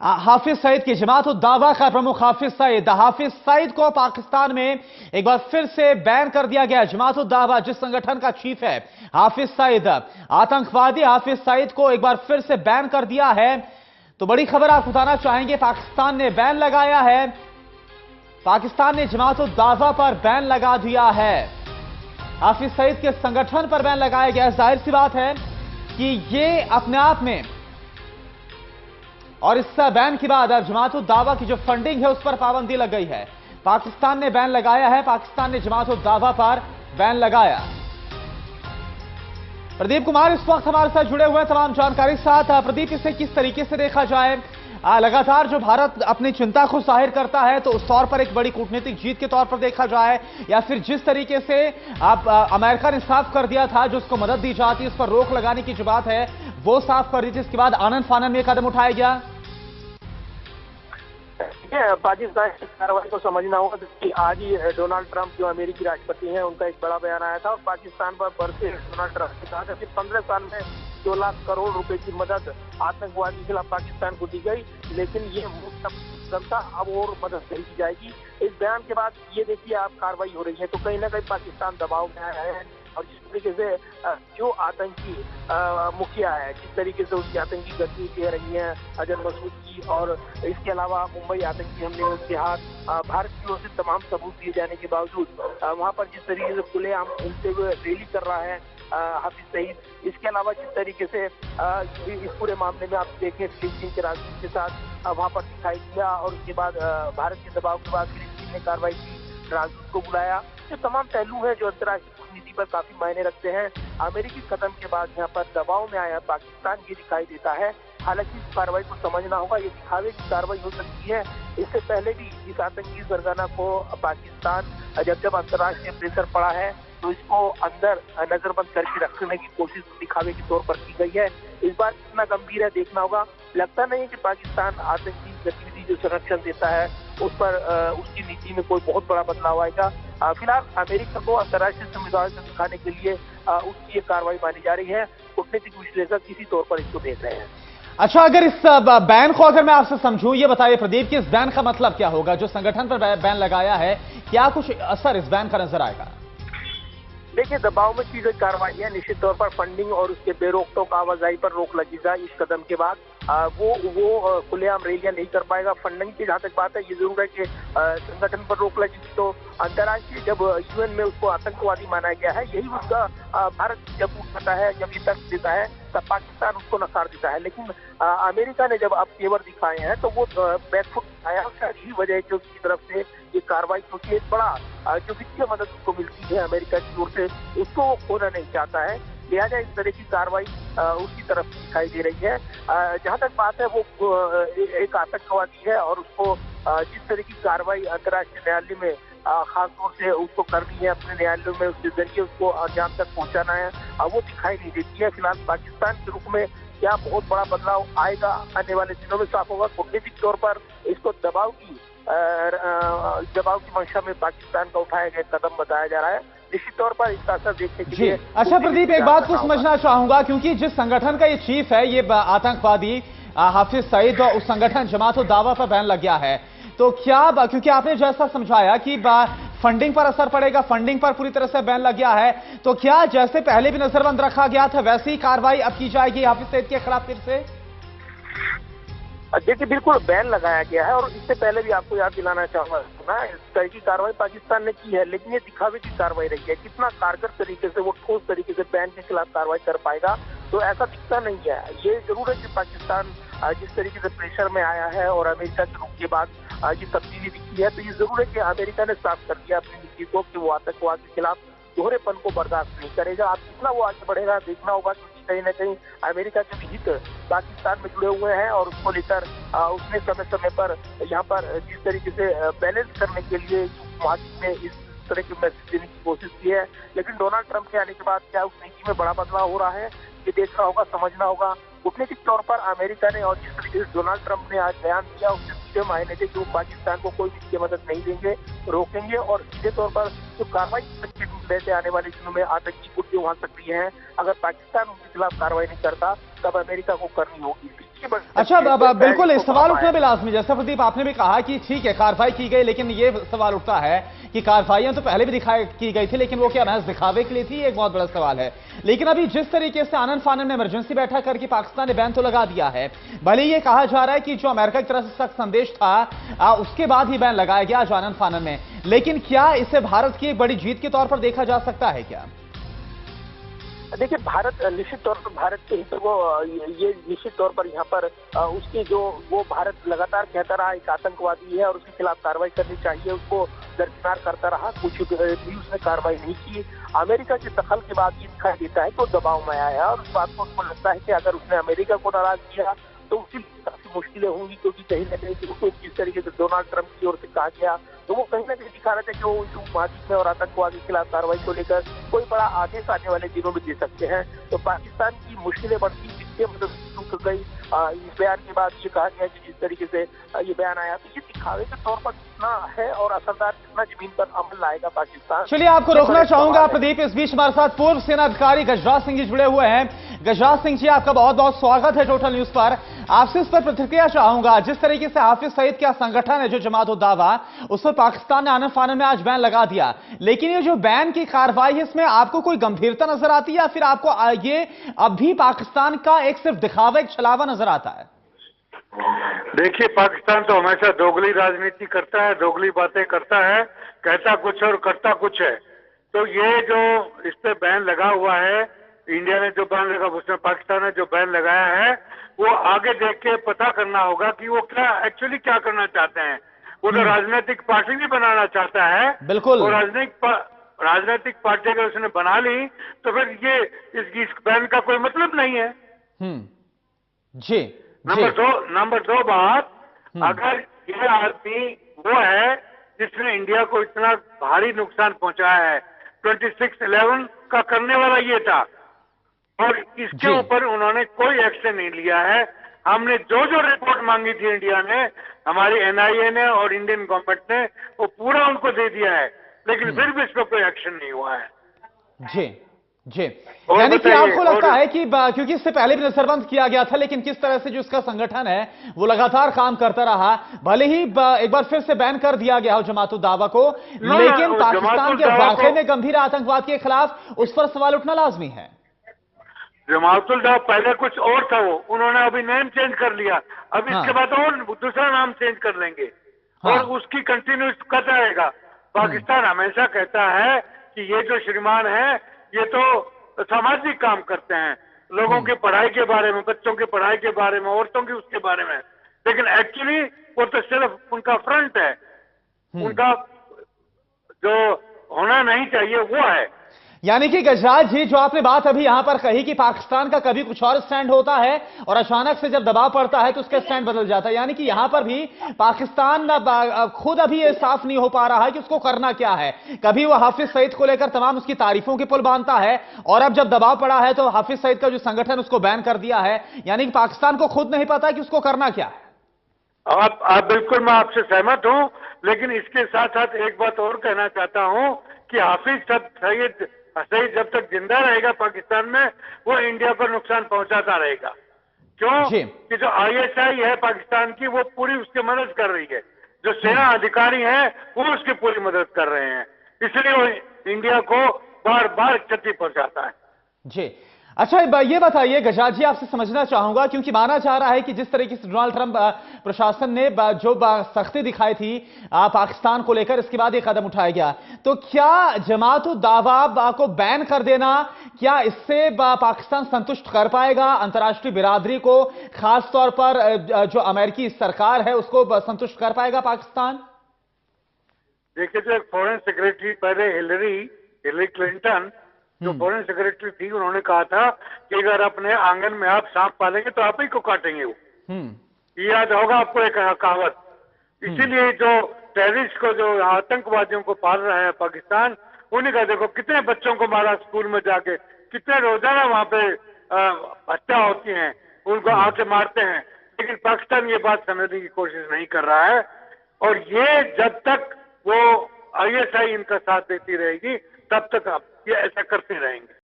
हाफिज सईद की जमात उद दावा का प्रमुख हाफिज सईद को पाकिस्तान में एक बार फिर से बैन कर दिया गया। जमात उद दावा जिस संगठन का चीफ है हाफिज सईद, आतंकवादी हाफिज सईद को एक बार फिर से बैन कर दिया है। तो बड़ी खबर आप बताना चाहेंगे, पाकिस्तान ने बैन लगाया है। पाकिस्तान ने जमात उद दावा पर बैन लगा दिया है। हाफिज सईद के संगठन पर बैन लगाया गया। जाहिर सी बात है कि ये अपने आप में, और इस बैन के बाद अब जमात उद दावा की जो फंडिंग है उस पर पाबंदी लग गई है। पाकिस्तान ने बैन लगाया है, पाकिस्तान ने जमात उद दावा पर बैन लगाया। प्रदीप कुमार इस वक्त हमारे साथ जुड़े हुए हैं तमाम जानकारी के साथ। प्रदीप, इसे किस तरीके से देखा जाए? लगातार जो भारत अपनी चिंता को जाहिर करता है, तो उस तौर पर एक बड़ी कूटनीतिक जीत के तौर पर देखा जाए, या फिर जिस तरीके से अमेरिका ने साफ कर दिया था जो उसको मदद दी जाती है उस पर रोक लगाने की जो बात है वो साफ कर दी थी, इसके बाद आनन फानन में कदम उठाया गया। पाकिस्तान की कार्रवाई को समझना होगा कि आज ही डोनाल्ड ट्रंप जो अमेरिकी राष्ट्रपति हैं उनका एक बड़ा बयान आया था और पाकिस्तान पर बरसे डोनाल्ड ट्रंप ने कहा कि 15 साल में 2 लाख करोड़ रुपए की मदद आतंकवाद के खिलाफ पाकिस्तान को दी गई, लेकिन ये था अब और मदद नहीं दी जाएगी। इस बयान के बाद ये देखिए आप कार्रवाई हो रही है, तो कहीं ना कहीं पाकिस्तान दबाव में आया है और जिस तरीके से जो आतंकी मुखिया है, जिस तरीके से उसकी आतंकी गतिविधि दे रही है अजहर मसूद की, और इसके अलावा मुंबई आतंकी हमले में उसके हाथ, भारत की ओर से तमाम सबूत दिए जाने के बावजूद वहां पर जिस तरीके से खुलेआम घूमते हुए रैली कर रहा है हाफिज सईद, इसके अलावा जिस तरीके से इस पूरे मामले में आप देखें फिलिस्तीन के राजदूत के साथ वहां पर दिखाई दिया और उसके बाद भारत के दबाव के बाद फिलिस्तीन ने कार्रवाई की, राजदूत को बुलाया। ये तमाम पहलू है जो अंतर्राष्ट्रीय कूटनीति पर काफी मायने रखते हैं। अमेरिकी कदम के बाद यहाँ पर दबाव में आया पाकिस्तान ये दिखाई देता है। हालांकि इस कार्रवाई को समझना होगा, ये दिखावे की कार्रवाई हो सकती है। इससे पहले भी इस आतंकी सरगना को पाकिस्तान जब अंतर्राष्ट्रीय प्रेशर पड़ा है तो इसको अंदर नजरबंद करके रखने की कोशिश दिखावे के तौर पर की गई है। इस बार कितना गंभीर है देखना होगा। लगता नहीं है कि पाकिस्तान आतंकी गतिविधि जो संरक्षण देता है उस पर उसकी नीति में कोई बहुत बड़ा बदलाव आएगा। फिलहाल अमेरिका को अंतर्राष्ट्रीय समुदाय से दिखाने के लिए उसकी ये कार्रवाई मानी जा रही है। कूटनीतिक विश्लेषक इसी तौर पर इसको देख रहे हैं। अच्छा, अगर इस बैन को अगर मैं आपसे समझूं, ये बताइए प्रदीप कि इस बैन का मतलब क्या होगा? जो संगठन पर बैन लगाया है, क्या कुछ असर इस बैन का नजर आएगा? देखिए, दबाव में की गई कार्रवाई है। निश्चित तौर पर फंडिंग और उसके बेरोक-टोक आवाजाही पर रोक लगेगा इस कदम के बाद। वो खुलेआम रैलियां नहीं कर पाएगा। फंडिंग की जहाँ तक बात है, ये जरूर है कि संगठन पर रोक लगेगी तो अंतर्राष्ट्रीय जब यूएन में उसको आतंकवादी माना गया है, यही उसका भारत जब उठाता है, जब ये तर्क देता है तब पाकिस्तान उसको नकार देता है। लेकिन अमेरिका ने जब अब तेवर दिखाए हैं तो वो बैकफुट आया, शायद यही वजह है कि उसकी तरफ से ये कार्रवाई, क्योंकि एक बड़ा जो वित्तीय मदद उसको मिलती है अमेरिका की ओर से, उसको वो खोना नहीं चाहता है। लिहाजा इस तरह की कार्रवाई उसकी तरफ दिखाई दे रही है। जहाँ तक बात है, वो एक आतंकवादी है और उसको जिस तरह की कार्रवाई अंतर्राष्ट्रीय न्यायालय में खासतौर से उसको करनी है, अपने न्यायालयों में उसके जरिए उसको अंजाम तक पहुंचाना है, वो दिखाई नहीं देती है। फिलहाल पाकिस्तान के रुख में क्या बहुत बड़ा बदलाव आएगा आने वाले दिनों में साफ होगा। कूटनीतिक तौर पर इसको दबाव की मंशा में पाकिस्तान का उठाया गया कदम बताया जा रहा है। निश्चित तौर पर इसका असर देखने के लिए। अच्छा प्रदीप, एक बात को समझना चाहूंगा, क्योंकि जिस संगठन का ये चीफ है, ये आतंकवादी हाफिज सईद, और उस संगठन जमात उद दावा पर बैन लग गया है, तो क्या, क्योंकि आपने जैसा समझाया कि फंडिंग पर असर पड़ेगा, फंडिंग पर पूरी तरह से बैन लग गया है, तो क्या जैसे पहले भी नजरबंद रखा गया था वैसी ही कार्रवाई अब की जाएगी हाफिज सईद के खिलाफ फिर से? देखिए, बिल्कुल बैन लगाया गया है और इससे पहले भी आपको याद दिलाना चाहूंगा ना, इस तरह की कार्रवाई पाकिस्तान ने की है, लेकिन ये दिखावे की कार्रवाई रही है। कितना कारगर तरीके से वो ठोस तरीके से बैन के खिलाफ कार्रवाई कर पाएगा, तो ऐसा दिखता नहीं है। ये जरूर है कि पाकिस्तान जिस तरीके से प्रेशर में आया है और अमेरिका के रुख के बाद ये तब्दीली दिखी है, तो ये जरूर है कि अमेरिका ने साफ कर दिया अपनी नीति को कि वो आतंकवाद के खिलाफ दोहरेपन को बर्दाश्त नहीं करेगा। अब कितना वो आगे बढ़ेगा देखना होगा, क्योंकि कहीं ना कहीं अमेरिका के भी हित पाकिस्तान में जुड़े हुए हैं और उसको लेकर उसने समय समय पर यहाँ पर जिस तरीके से बैलेंस करने के लिए महाद्वीप में इस तरह के मैसेज देने की कोशिश की है। लेकिन डोनाल्ड ट्रंप के आने के बाद क्या उस नीति में बड़ा बदलाव हो रहा है, ये देखना होगा, समझना होगा। कूटनीतिक तौर पर अमेरिका ने और जिस तरीके से डोनाल्ड ट्रंप ने आज बयान दिया, उससे सीधे मायने थे कि वो पाकिस्तान को कोई वित्तीय मदद नहीं देंगे, रोकेंगे, और सीधे तौर पर जो कार्रवाई से आने वाले दिनों में आतंकी गुट जो वहां सक्रिय हैं, अगर पाकिस्तान उनके खिलाफ कार्रवाई नहीं करता तब अमेरिका को करनी होगी। अच्छा, बिल्कुल इस सवाल उठना भी लाजमी, जैसा प्रदीप आपने भी कहा कि ठीक है कार्रवाई की गई, लेकिन ये सवाल उठता है कि कार्रवाइयां तो पहले भी की गई थी, लेकिन वो क्या महज दिखावे के लिए थी, एक बहुत बड़ा सवाल है। लेकिन अभी जिस तरीके से आनन फानन में इमरजेंसी बैठक करके पाकिस्तान ने बैन तो लगा दिया है, भले ये कहा जा रहा है कि जो अमेरिका की तरफ से सख्त संदेश था उसके बाद ही बैन लगाया गया जो आनन फानन में, लेकिन क्या इसे भारत की एक बड़ी जीत के तौर पर देखा जा सकता है क्या? देखिए, भारत निश्चित तौर पर भारत के हित को ये निश्चित तौर पर यहाँ पर उसकी जो वो भारत लगातार कहता रहा एक आतंकवादी है और उसके खिलाफ कार्रवाई करनी चाहिए, उसको दरकिनार करता रहा, कुछ भी उसने कार्रवाई नहीं की। अमेरिका के दखल के बाद ये दिखाई देता है कि वो दबाव में आया और उस बात को उसको लगता है कि अगर उसने अमेरिका को नाराज किया तो उसकी काफी मुश्किलें होंगी, क्योंकि कहीं ना कहीं उसको जिस तरीके से डोनाल्ड ट्रंप की ओर से कहा गया तो वो कहीं ना कहीं दिखा रहे थे कि वो उपमहाद्वीप में और आतंकवाद के खिलाफ कार्रवाई को लेकर कोई बड़ा आदेश आने वाले दिनों में दे सकते हैं। तो पाकिस्तान की मुश्किलें बढ़ती जिसके मतलब रुक गई। इस बयान के बाद ये कहा गया कि जिस तरीके से ये बयान आया तो ये दिखावे के तौर पर कितना है और असरदार कितना जमीन पर अमल लाएगा पाकिस्तान। चलिए, आपको रोकना चाहूंगा प्रदीप, इस बीच हमारे साथ पूर्व सेना अधिकारी गजराज सिंह जी जुड़े हुए हैं। गजराज सिंह जी, आपका बहुत बहुत स्वागत है टोटल न्यूज पर। आपसे इस पर प्रतिक्रिया चाहूंगा, जिस तरीके से हाफिज सईद का संगठन है जो जमात उद दावा, उस पर पाकिस्तान ने आनन फानन में आज बैन लगा दिया, लेकिन ये जो बैन की कार्रवाई है इसमें आपको कोई गंभीरता नजर आती है या फिर आपको ये अब भी पाकिस्तान का एक सिर्फ दिखावा, एक छलावा नजर आता है? देखिए, पाकिस्तान तो हमेशा दोगली राजनीति करता है, दोगली बातें करता है, कहता कुछ और करता कुछ है। तो ये जो इस पे बैन लगा हुआ है, इंडिया ने जो बैन लगा, उसमें पाकिस्तान ने जो बैन लगाया है, वो आगे देख के पता करना होगा कि वो क्या एक्चुअली क्या करना चाहते हैं। वो तो राजनीतिक पार्टी भी बनाना चाहता है, बिल्कुल। और राजनीतिक पार्टी अगर उसने बना ली तो फिर ये इस बैन का कोई मतलब नहीं है। जी। नंबर दो बात, अगर ये आदमी वो है जिसने इंडिया को इतना भारी नुकसान पहुंचाया है, 26/11 का करने वाला ये था, और इसके ऊपर उन्होंने कोई एक्शन नहीं लिया है। हमने जो जो रिपोर्ट मांगी थी इंडिया ने, हमारी एनआईए ने और इंडियन गवर्नमेंट ने, वो पूरा उनको दे दिया है, लेकिन फिर भी इस पर कोई एक्शन नहीं हुआ है। जी जी, यानी कि आपको लगता है कि क्योंकि इससे पहले भी नजरबंद किया गया था, लेकिन किस तरह से जो इसका संगठन है वो लगातार काम करता रहा, भले ही एक बार फिर से बैन कर दिया गया हो जमात उद दावा को, लेकिन पाकिस्तान के वाकई में गंभीर आतंकवाद के खिलाफ उस पर सवाल उठना लाजमी है। जमात उद दावा पहले कुछ और था, वो उन्होंने अभी नेम चेंज कर लिया, अब इसके बाद और दूसरा नाम चेंज कर लेंगे, और उसकी कंटिन्यूस करता रहेगा। पाकिस्तान हमेशा कहता है कि ये जो श्रीमान है ये तो सामाजिक काम करते हैं, लोगों की पढ़ाई के बारे में, बच्चों की पढ़ाई के बारे में, औरतों की उसके बारे में, लेकिन एक्चुअली वो तो सिर्फ उनका फ्रंट है, उनका जो होना नहीं चाहिए वो है। यानी कि गजराज जी, जो आपने बात अभी यहां पर कही कि पाकिस्तान का कभी कुछ और स्टैंड होता है और अचानक से जब दबाव पड़ता है तो उसका स्टैंड बदल जाता है, यानी कि यहां पर भी पाकिस्तान खुद अभी ये साफ नहीं हो पा रहा है कि उसको करना क्या है। कभी वो हाफिज सईद को लेकर तमाम उसकी तारीफों के पुल बांधता है, और अब जब दबाव पड़ा है तो हाफिज सईद का जो संगठन उसको बैन कर दिया है, यानी कि पाकिस्तान को खुद नहीं पता कि उसको करना क्या है। आप बिल्कुल, मैं आपसे सहमत हूं, लेकिन इसके साथ साथ एक बात और कहना चाहता हूं कि हाफिज सईद जब तक जिंदा रहेगा पाकिस्तान में, वो इंडिया को नुकसान पहुंचाता रहेगा। क्यों? कि जो आईएसआई है पाकिस्तान की, वो पूरी उसकी मदद कर रही है, जो सेना अधिकारी हैं वो उसकी पूरी मदद कर रहे हैं, इसलिए वो इंडिया को बार बार क्षति पहुंचाता है। जी, अच्छा ये बताइए गजराज जी, आपसे समझना चाहूंगा, क्योंकि माना जा रहा है कि जिस तरीके से डोनाल्ड ट्रंप प्रशासन ने जो सख्ती दिखाई थी पाकिस्तान को लेकर, इसके बाद ये कदम उठाया गया, तो क्या जमात उद दावा को बैन कर देना, क्या इससे पाकिस्तान संतुष्ट कर पाएगा अंतर्राष्ट्रीय बिरादरी को, खासतौर पर जो अमेरिकी सरकार है उसको संतुष्ट कर पाएगा पाकिस्तान? देखिए, जो फॉरेन सेक्रेटरी पहले हिलरी क्लिंटन जो फॉरेन सेक्रेटरी थी, उन्होंने कहा था कि अगर अपने आंगन में आप सांप पालेंगे तो आप ही को काटेंगे वो। याद होगा आपको एक कहावत। इसीलिए जो टेररिस्ट को, जो आतंकवादियों को पाल रहा है पाकिस्तान, उन्हीं का देखो कितने बच्चों को मारा स्कूल में जाके, कितने रोजाना वहां पे हत्या होती है, उनको आके मारते हैं, लेकिन पाकिस्तान ये बात समझने की कोशिश नहीं कर रहा है। और ये जब तक वो आईएसआई इनका साथ देती रहेगी तब तक ये ऐसा करते रहेंगे।